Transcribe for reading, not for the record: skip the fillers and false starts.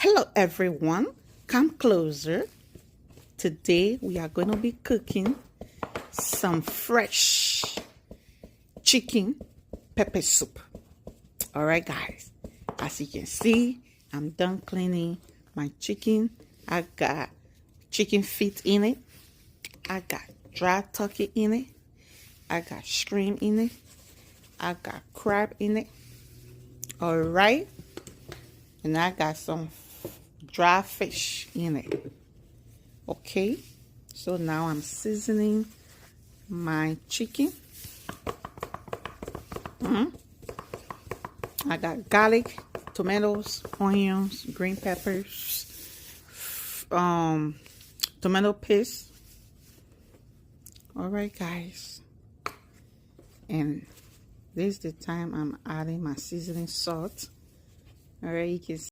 Hello everyone, come closer. Today we are going to be cooking some fresh chicken pepper soup. All right guys, as you can see, I'm done cleaning my chicken. I got chicken feet in it. I got dry turkey in it. I got shrimp in it. I got crab in it. All right, and I got some dry fish in it. Okay, so now I'm seasoning my chicken. I got garlic, tomatoes, onions, green peppers, tomato paste. All right guys, and this is the time I'm adding my seasoning salt. All right, you can see